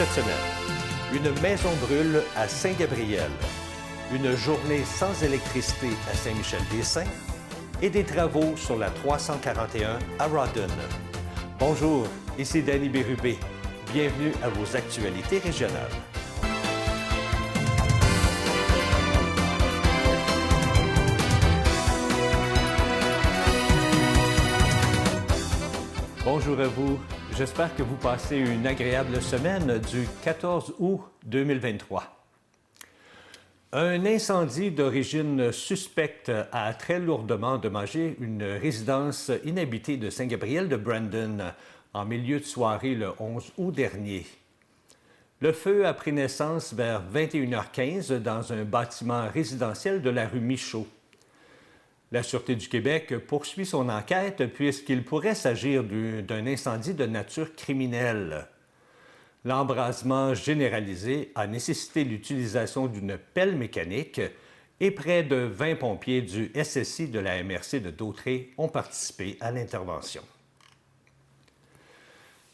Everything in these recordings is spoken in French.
cette semaine. Une maison brûle à Saint-Gabriel. Une journée sans électricité à Saint-Michel-des-Saints. Et des travaux sur la 341 à Rawdon. Bonjour, ici Danny Bérubé. Bienvenue à vos actualités régionales. Bonjour à vous. J'espère que vous passez une agréable semaine du 14 août 2023. Un incendie d'origine suspecte a très lourdement endommagé une résidence inhabitée de Saint-Gabriel de Brandon en milieu de soirée le 11 août dernier. Le feu a pris naissance vers 21h15 dans un bâtiment résidentiel de la rue Michaud. La Sûreté du Québec poursuit son enquête puisqu'il pourrait s'agir d'un incendie de nature criminelle. L'embrasement généralisé a nécessité l'utilisation d'une pelle mécanique et près de 20 pompiers du SSI de la MRC de Dautré ont participé à l'intervention.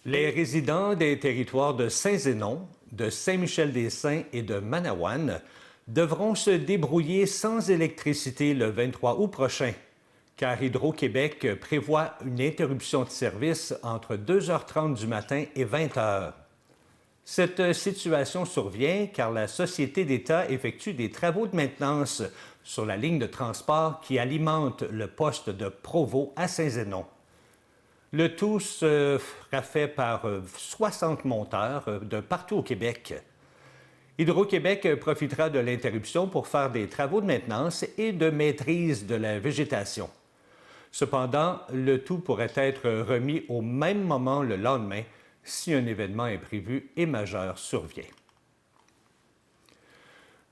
Les résidents des territoires de Saint-Zénon, de Saint-Michel-des-Saints et de Manawan devront se débrouiller sans électricité le 23 août prochain, car Hydro-Québec prévoit une interruption de service entre 2h30 du matin et 20h. Cette situation survient car la Société d'État effectue des travaux de maintenance sur la ligne de transport qui alimente le poste de Provo à Saint-Zénon. Le tout sera fait par 60 monteurs de partout au Québec. Hydro-Québec profitera de l'interruption pour faire des travaux de maintenance et de maîtrise de la végétation. Cependant, le tout pourrait être remis au même moment le lendemain si un événement imprévu et majeur survient.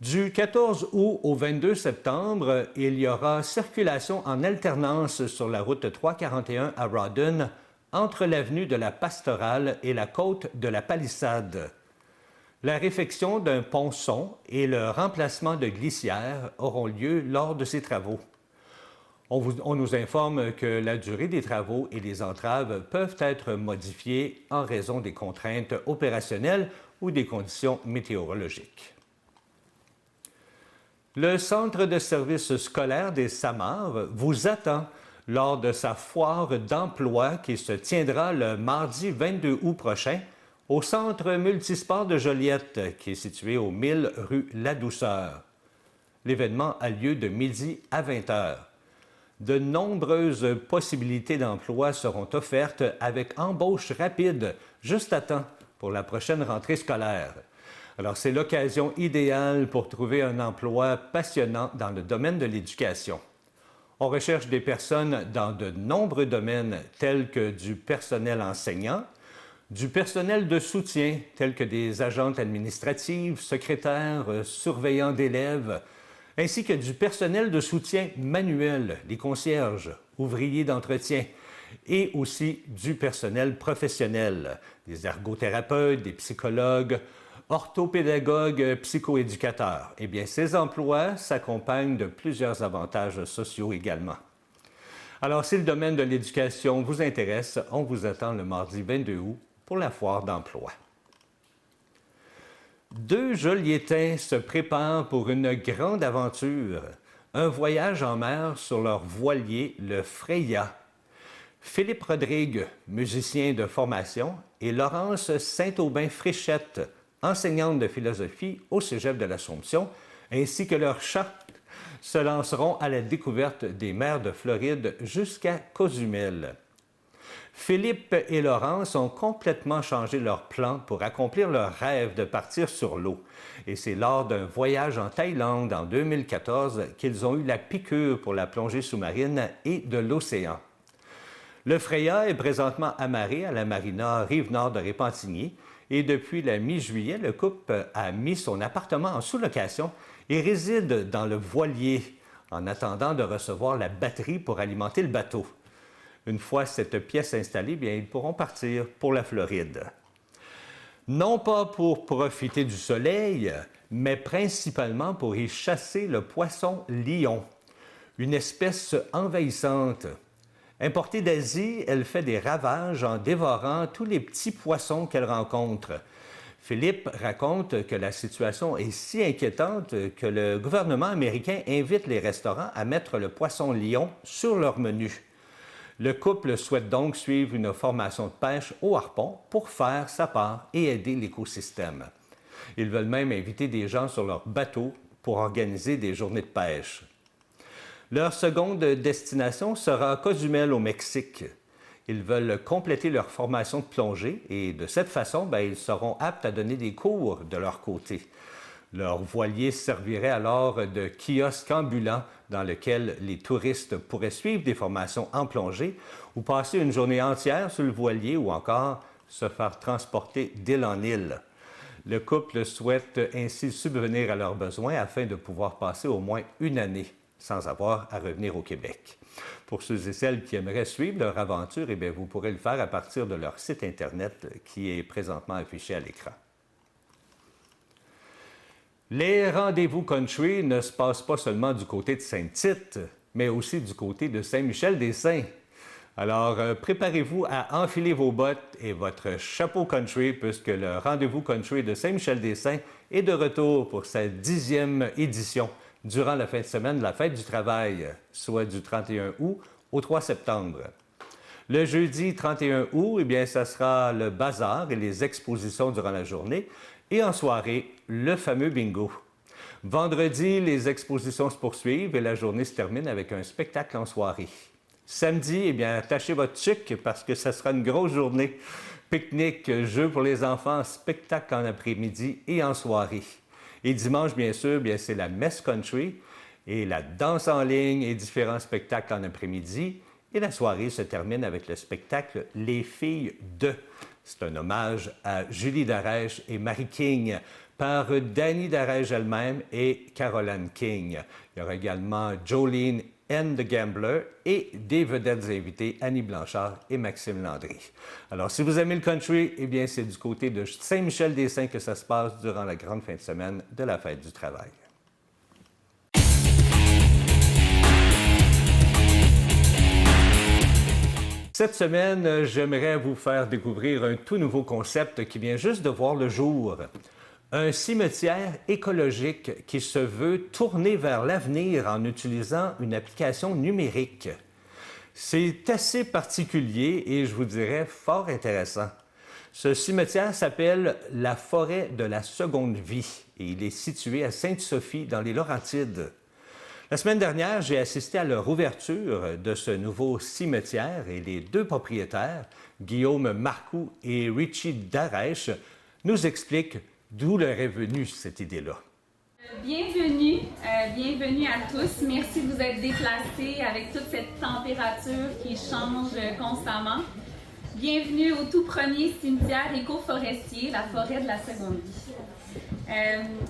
Du 14 août au 22 septembre, il y aura circulation en alternance sur la route 341 à Rawdon entre l'avenue de la Pastorale et la côte de la Palissade. La réfection d'un ponçon et le remplacement de glissières auront lieu lors de ces travaux. On nous informe que la durée des travaux et les entraves peuvent être modifiées en raison des contraintes opérationnelles ou des conditions météorologiques. Le Centre de services scolaires des Samars vous attend lors de sa foire d'emploi qui se tiendra le mardi 22 août prochain au Centre multisport de Joliette, qui est situé au 1000 rue La-Douceur. L'événement a lieu de midi à 20h. De nombreuses possibilités d'emploi seront offertes avec embauche rapide, juste à temps, pour la prochaine rentrée scolaire. Alors, c'est l'occasion idéale pour trouver un emploi passionnant dans le domaine de l'éducation. On recherche des personnes dans de nombreux domaines tels que du personnel enseignant, du personnel de soutien, tels que des agentes administratives, secrétaires, surveillants d'élèves, ainsi que du personnel de soutien manuel, les concierges, ouvriers d'entretien, et aussi du personnel professionnel, des ergothérapeutes, des psychologues, orthopédagogues, psychoéducateurs. Eh bien, ces emplois s'accompagnent de plusieurs avantages sociaux également. Alors, si le domaine de l'éducation vous intéresse, on vous attend le mardi 22 août pour la foire d'emploi. Deux Joliétains se préparent pour une grande aventure, un voyage en mer sur leur voilier, le Freya. Philippe Rodrigue, musicien de formation, et Laurence Saint-Aubin-Fréchette, enseignante de philosophie au Cégep de l'Assomption, ainsi que leur chat, se lanceront à la découverte des mers de Floride jusqu'à Cozumel. Philippe et Laurence ont complètement changé leur plan pour accomplir leur rêve de partir sur l'eau. Et c'est lors d'un voyage en Thaïlande en 2014 qu'ils ont eu la piqûre pour la plongée sous-marine et de l'océan. Le Freya est présentement amarré à la marina Rive-Nord de Repentigny et depuis la mi-juillet, le couple a mis son appartement en sous-location et réside dans le voilier en attendant de recevoir la batterie pour alimenter le bateau. Une fois cette pièce installée, bien, ils pourront partir pour la Floride. Non pas pour profiter du soleil, mais principalement pour y chasser le poisson lion, une espèce envahissante. Importée d'Asie, elle fait des ravages en dévorant tous les petits poissons qu'elle rencontre. Philippe raconte que la situation est si inquiétante que le gouvernement américain invite les restaurants à mettre le poisson-lion sur leur menu. Le couple souhaite donc suivre une formation de pêche au harpon pour faire sa part et aider l'écosystème. Ils veulent même inviter des gens sur leur bateau pour organiser des journées de pêche. Leur seconde destination sera Cozumel au Mexique. Ils veulent compléter leur formation de plongée et de cette façon, ils seront aptes à donner des cours de leur côté. Leur voilier servirait alors de kiosque ambulant dans lequel les touristes pourraient suivre des formations en plongée ou passer une journée entière sur le voilier ou encore se faire transporter d'île en île. Le couple souhaite ainsi subvenir à leurs besoins afin de pouvoir passer au moins une année sans avoir à revenir au Québec. Pour ceux et celles qui aimeraient suivre leur aventure, vous pourrez le faire à partir de leur site Internet qui est présentement affiché à l'écran. Les rendez-vous country ne se passent pas seulement du côté de Saint-Tite, mais aussi du côté de Saint-Michel-des-Saints. Alors, préparez-vous à enfiler vos bottes et votre chapeau country puisque le rendez-vous country de Saint-Michel-des-Saints est de retour pour sa 10e édition durant la fin de semaine de la Fête du Travail, soit du 31 août au 3 septembre. Le jeudi 31 août, ça sera le bazar et les expositions durant la journée et en soirée, le fameux bingo. Vendredi, les expositions se poursuivent et la journée se termine avec un spectacle en soirée. Samedi, attachez votre tuque parce que ce sera une grosse journée. Pique-nique, jeux pour les enfants, spectacle en après-midi et en soirée. Et dimanche, bien sûr, c'est la messe country et la danse en ligne et différents spectacles en après-midi. Et la soirée se termine avec le spectacle Les filles de. C'est un hommage à Julie Darèche et Marie King par Dani Darèche elle-même et Caroline King. Il y aura également Jolene and the Gambler et des vedettes invitées Annie Blanchard et Maxime Landry. Alors, si vous aimez le country, c'est du côté de Saint-Michel-des-Saints que ça se passe durant la grande fin de semaine de la Fête du Travail. Cette semaine, j'aimerais vous faire découvrir un tout nouveau concept qui vient juste de voir le jour. Un cimetière écologique qui se veut tourner vers l'avenir en utilisant une application numérique. C'est assez particulier et je vous dirais fort intéressant. Ce cimetière s'appelle la Forêt de la Seconde Vie et il est situé à Sainte-Sophie dans les Laurentides. La semaine dernière, j'ai assisté à leur ouverture de ce nouveau cimetière et les deux propriétaires, Guillaume Marcoux et Richie Darèche, nous expliquent d'où leur est venue cette idée-là. Bienvenue à tous. Merci de vous être déplacés avec toute cette température qui change constamment. Bienvenue au tout premier cimetière éco-forestier, la Forêt de la Seconde Vie.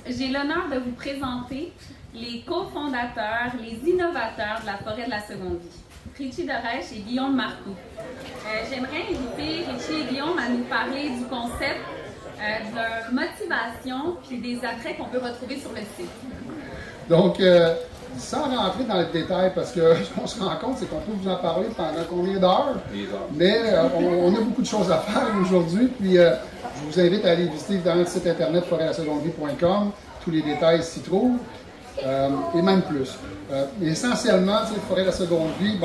J'ai l'honneur de vous présenter les cofondateurs, les innovateurs de la Forêt de la Seconde Vie, Richie Darèche et Guillaume Marcoux. J'aimerais inviter Richie et Guillaume à nous parler du concept, de leur motivation puis des attraits qu'on peut retrouver sur le site. Donc, sans rentrer dans le détail, parce que ce qu'on se rend compte, c'est qu'on peut vous en parler pendant combien d'heures, mais on a beaucoup de choses à faire aujourd'hui, puis je vous invite à aller visiter dans le site internet forêtlasegondevie.com, tous les détails s'y trouvent. Et même plus. Essentiellement, Forêt de la Seconde Vie,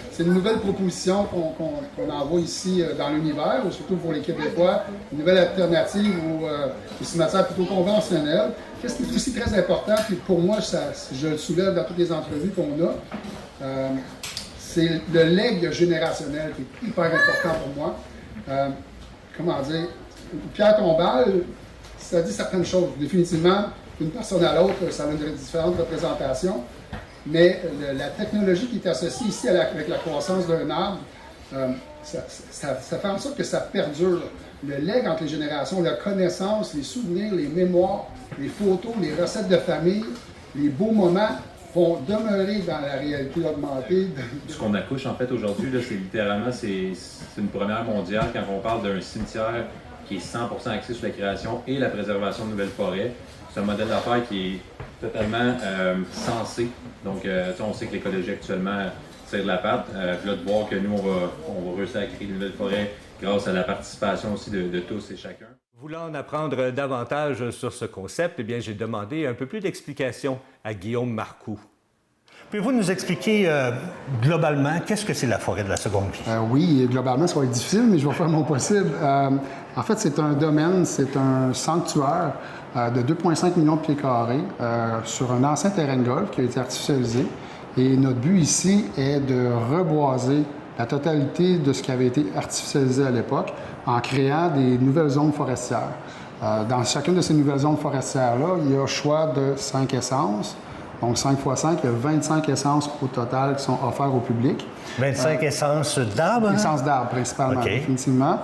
c'est une nouvelle proposition qu'on envoie ici dans l'univers, surtout pour les Québécois, une nouvelle alternative aux cimetières plutôt conventionnels. Qu'est-ce qui est aussi très important, puis pour moi, je le soulève dans toutes les entrevues qu'on a, c'est le legs générationnel qui est hyper important pour moi. Comment dire, Pierre tombale, ça dit certaines choses, définitivement. D'une personne à l'autre, ça a une différente représentation, mais la technologie qui est associée ici avec la croissance d'un arbre, ça fait en sorte que ça perdure. Le legs entre les générations, la connaissance, les souvenirs, les mémoires, les photos, les recettes de famille, les beaux moments vont demeurer dans la réalité augmentée. Ce qu'on accouche en fait aujourd'hui, c'est littéralement c'est une première mondiale quand on parle d'un cimetière qui est 100% axé sur la création et la préservation de nouvelles forêts. C'est un modèle d'affaires qui est totalement sensé. Donc, on sait que l'écologie actuellement tire de la patte. Puis là, de voir que nous, on va réussir à créer de nouvelles forêts grâce à la participation aussi de tous et chacun. Voulant en apprendre davantage sur ce concept, eh bien, j'ai demandé un peu plus d'explications à Guillaume Marcoux. Pouvez-vous nous expliquer globalement qu'est-ce que c'est la forêt de la seconde vie? Oui, globalement, ça va être difficile, mais je vais faire mon possible. En fait, c'est un domaine, c'est un sanctuaire de 2,5 millions de pieds carrés sur un ancien terrain de golf qui a été artificialisé. Et notre but ici est de reboiser la totalité de ce qui avait été artificialisé à l'époque en créant des nouvelles zones forestières. Dans chacune de ces nouvelles zones forestières-là, il y a choix de 5 essences. Donc, 5 x 5, il y a 25 essences au total qui sont offertes au public. 25 essences d'arbres? Essences d'arbres, principalement, OK. définitivement.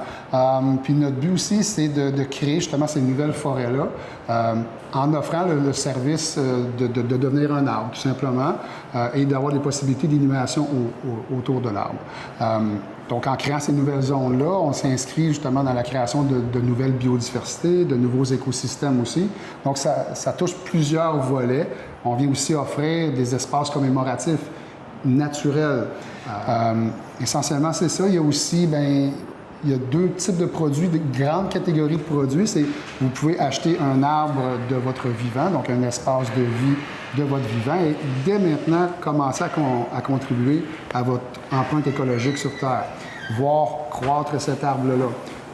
Puis notre but aussi, c'est de créer justement ces nouvelles forêts-là en offrant le service de devenir un arbre, tout simplement, et d'avoir des possibilités d'innovation autour de l'arbre. Donc, en créant ces nouvelles zones-là, on s'inscrit justement dans la création de nouvelles biodiversités, de nouveaux écosystèmes aussi. Donc, ça touche plusieurs volets. On vient aussi offrir des espaces commémoratifs naturels. Essentiellement, c'est ça. Il y a aussi, il y a 2 types de produits, de grandes catégories de produits. C'est vous pouvez acheter un arbre de votre vivant, donc un espace de vie de votre vivant, et dès maintenant, commencer à contribuer à votre empreinte écologique sur Terre, voir croître cet arbre-là,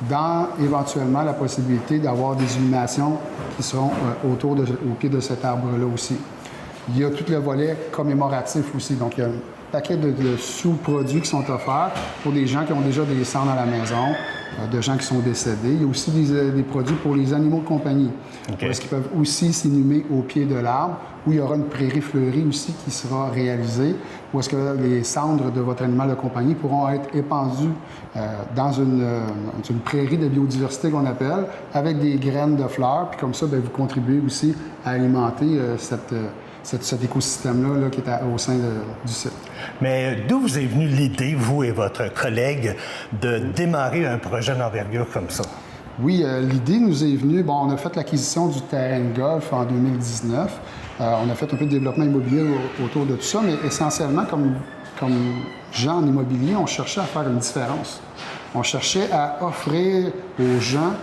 dans éventuellement la possibilité d'avoir des illuminations qui seront au pied de cet arbre-là aussi. Il y a tout le volet commémoratif aussi, donc il y a un paquet de sous-produits qui sont offerts pour des gens qui ont déjà des cendres à la maison, de gens qui sont décédés. Il y a aussi des produits pour les animaux de compagnie, où est-ce qu'ils peuvent aussi s'inhumer au pied de l'arbre, où il y aura une prairie fleurie aussi qui sera réalisée, où est-ce que les cendres de votre animal de compagnie pourront être épandues dans une prairie de biodiversité qu'on appelle, avec des graines de fleurs, puis comme ça, vous contribuez aussi à alimenter cet écosystème-là qui est au sein du site. Mais d'où vous est venue l'idée, vous et votre collègue, de démarrer un projet d'envergure comme ça? Oui, l'idée nous est venue, on a fait l'acquisition du terrain de golf en 2019. On a fait un peu de développement immobilier autour de tout ça, mais essentiellement, comme gens en immobilier, on cherchait à faire une différence. On cherchait à offrir aux gens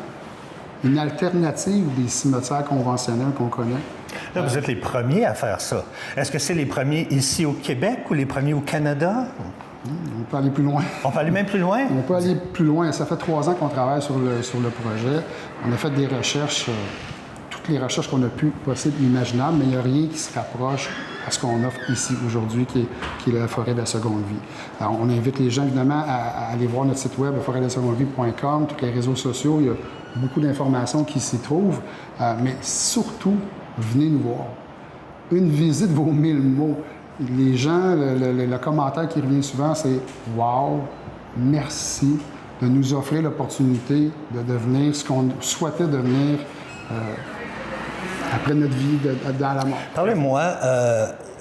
une alternative des cimetières conventionnels qu'on connaît. Là, vous êtes les premiers à faire ça. Est-ce que c'est les premiers ici au Québec ou les premiers au Canada? On peut aller plus loin. On peut aller même plus loin? On peut aller plus loin. Ça fait 3 ans qu'on travaille sur le projet. On a fait des recherches, toutes les recherches qu'on a pu possibles, imaginables, mais il n'y a rien qui se rapproche à ce qu'on offre ici aujourd'hui, qui est la forêt de la seconde vie. Alors, on invite les gens, évidemment, à aller voir notre site web, forêtdelasecondevie.com, tous les réseaux sociaux. Il y a beaucoup d'informations qui s'y trouvent, mais surtout, venez nous voir. Une visite vaut 1000 mots. Les gens, le commentaire qui revient souvent, c'est « Wow, merci de nous offrir l'opportunité de devenir ce qu'on souhaitait devenir après notre vie dans la mort. » Parlez-moi,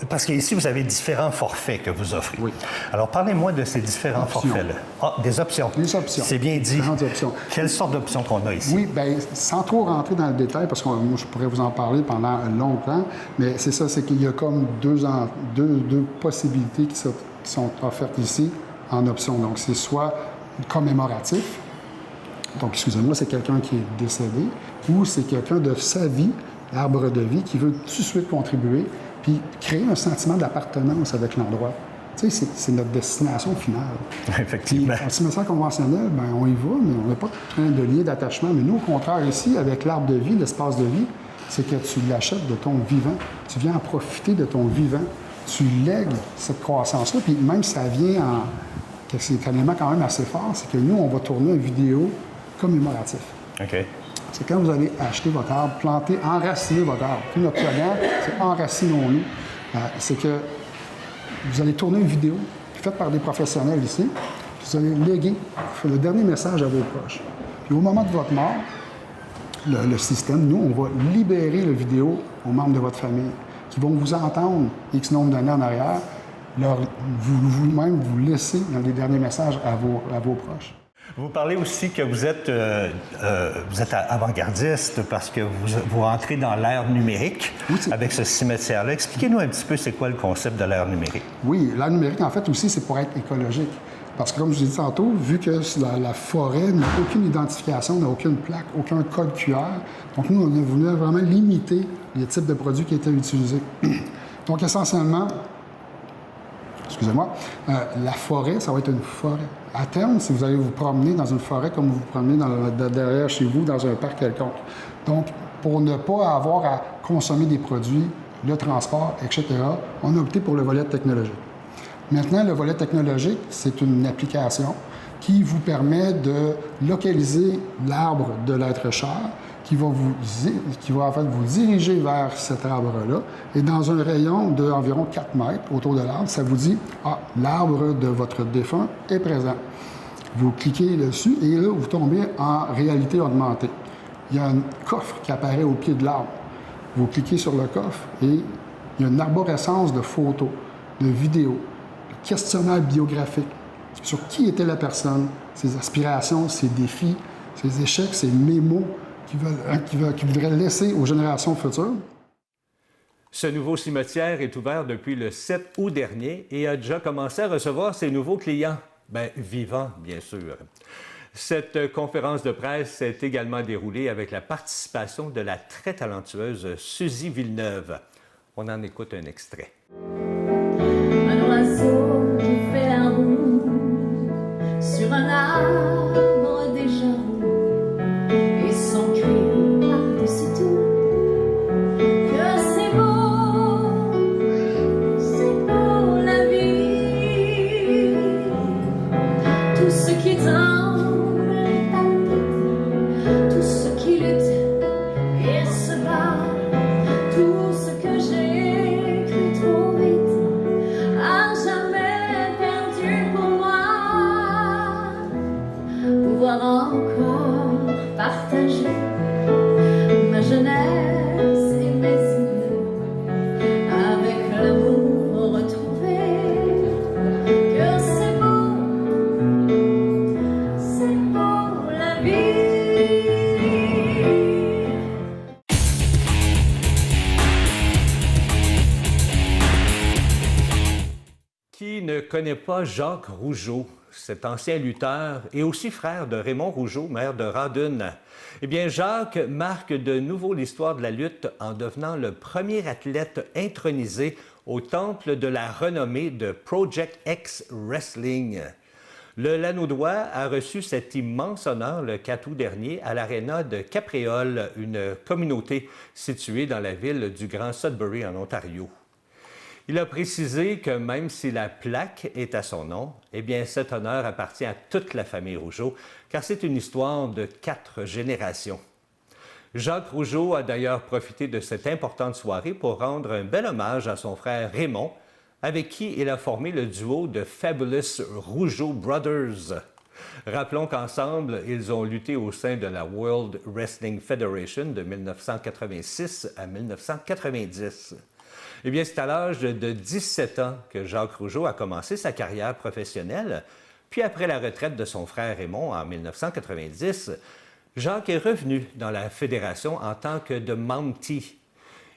parce qu'ici, vous avez différents forfaits que vous offrez. Oui. Alors, parlez-moi de ces différents forfaits-là. Ah, des options. Des options. C'est bien dit. Différentes options. Quelles sortes d'options qu'on a ici? Oui, bien, sans trop rentrer dans le détail, parce que moi, je pourrais vous en parler pendant longtemps, mais c'est ça, c'est qu'il y a comme deux possibilités qui sont offertes ici en option. Donc, c'est soit commémoratif, donc, excusez-moi, c'est quelqu'un qui est décédé, ou c'est quelqu'un de sa vie, l'arbre de vie, qui veut tout de suite contribuer, puis créer un sentiment d'appartenance avec l'endroit. Tu sais, c'est notre destination finale. Effectivement. Puis, en cimetière conventionnel, bien, on y va, mais on n'a pas de lien d'attachement. Mais nous, au contraire, ici, avec l'arbre de vie, l'espace de vie, c'est que tu l'achètes de ton vivant. Tu viens en profiter de ton vivant. Tu lègues cette croissance-là. Puis même si ça vient c'est un élément quand même assez fort, c'est que nous, on va tourner une vidéo commémorative. OK. C'est quand vous allez acheter votre arbre, planter, enraciner votre arbre. Puis notre slogan, c'est « Enracinons-nous ». C'est que vous allez tourner une vidéo faite par des professionnels ici. Vous allez léguer le dernier message à vos proches. Puis au moment de votre mort, le système, nous, on va libérer la vidéo aux membres de votre famille qui vont vous entendre X nombre d'années en arrière, vous-même vous laisser dans les derniers messages à vos proches. Vous parlez aussi que vous êtes avant-gardiste parce que vous rentrez dans l'ère numérique avec ce cimetière-là. Expliquez-nous un petit peu c'est quoi le concept de l'ère numérique. Oui, l'ère numérique, en fait, aussi, c'est pour être écologique. Parce que, comme je vous ai dit tantôt, vu que la forêt n'a aucune identification, n'a aucune plaque, aucun code QR, donc nous, on a voulu vraiment limiter les types de produits qui étaient utilisés. Donc, essentiellement, excusez-moi, la forêt, ça va être une forêt. À terme, si vous allez vous promener dans une forêt comme vous vous promenez derrière chez vous, dans un parc quelconque. Donc, pour ne pas avoir à consommer des produits, le transport, etc., on a opté pour le volet technologique. Maintenant, le volet technologique, c'est une application qui vous permet de localiser l'arbre de l'être cher, qui va en fait vous diriger vers cet arbre-là. Et dans un rayon d'environ 4 mètres autour de l'arbre, ça vous dit « Ah, l'arbre de votre défunt est présent ». Vous cliquez dessus et là, vous tombez en réalité augmentée. Il y a un coffre qui apparaît au pied de l'arbre. Vous cliquez sur le coffre et il y a une arborescence de photos, de vidéos, de questionnaires biographiques sur qui était la personne, ses aspirations, ses défis, ses échecs, ses mémos qu'il voudrait laisser aux générations futures. Ce nouveau cimetière est ouvert depuis le 7 août dernier et a déjà commencé à recevoir ses nouveaux clients. Bien, vivants, bien sûr. Cette conférence de presse s'est également déroulée avec la participation de la très talentueuse Suzy Villeneuve. On en écoute un extrait. Un oiseau qui fait la roue sur un arbre déjà roux et son cri par-dessus tout que c'est beau la vie. Tout ce qui tremble et palpite, tout ce qui lutte et se bat, tout ce que j'ai cru trop vite à jamais perdu pour moi. Pouvoir encore partager ma jeunesse et mes idées avec l'amour retrouvé. Que c'est beau la vie. Qui ne connaît pas Jacques Rougeau, cet ancien lutteur et aussi frère de Raymond Rougeau, maire de Radun? Eh bien, Jacques marque de nouveau l'histoire de la lutte en devenant le premier athlète intronisé au temple de la renommée de Project X Wrestling. Le Lanaudois a reçu cet immense honneur le 4 août dernier à l'aréna de Capréole, une communauté située dans la ville du Grand Sudbury en Ontario. Il a précisé que même si la plaque est à son nom, eh bien cet honneur appartient à toute la famille Rougeau, car c'est une histoire de 4 générations. Jacques Rougeau a d'ailleurs profité de cette importante soirée pour rendre un bel hommage à son frère Raymond, avec qui il a formé le duo de Fabulous Rougeau Brothers. Rappelons qu'ensemble, ils ont lutté au sein de la World Wrestling Federation de 1986 à 1990. Eh bien, c'est à l'âge de 17 ans que Jacques Rougeau a commencé sa carrière professionnelle. Puis après la retraite de son frère Raymond en 1990, Jacques est revenu dans la fédération en tant que de Mountie.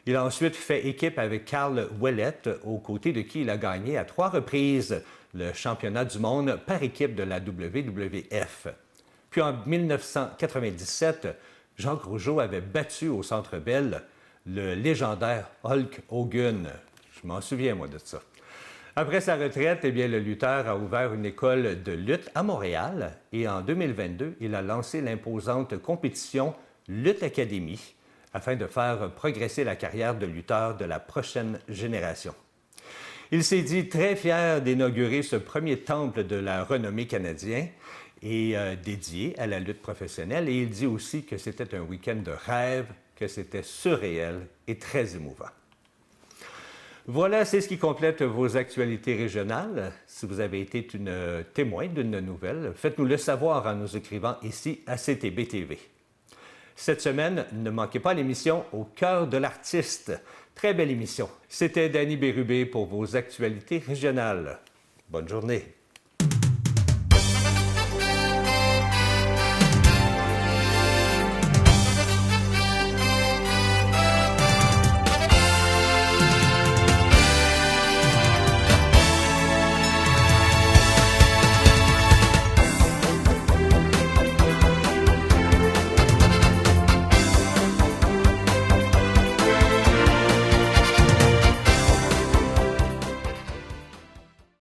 Il a ensuite fait équipe avec Carl Ouellette, aux côtés de qui il a gagné à 3 reprises le championnat du monde par équipe de la WWF. Puis en 1997, Jacques Rougeau avait battu au Centre Bell le légendaire Hulk Hogan. Je m'en souviens, moi, de ça. Après sa retraite, eh bien, le lutteur a ouvert une école de lutte à Montréal et en 2022, il a lancé l'imposante compétition Lutte Academy afin de faire progresser la carrière de lutteur de la prochaine génération. Il s'est dit très fier d'inaugurer ce premier temple de la renommée canadien et dédié à la lutte professionnelle. Et il dit aussi que c'était un week-end de rêve, que c'était surréel et très émouvant. Voilà, c'est ce qui complète vos actualités régionales. Si vous avez été une témoin d'une nouvelle, faites-nous le savoir en nous écrivant ici à CTB-TV. Cette semaine, ne manquez pas l'émission Au cœur de l'artiste. Très belle émission. C'était Danny Bérubé pour vos actualités régionales. Bonne journée.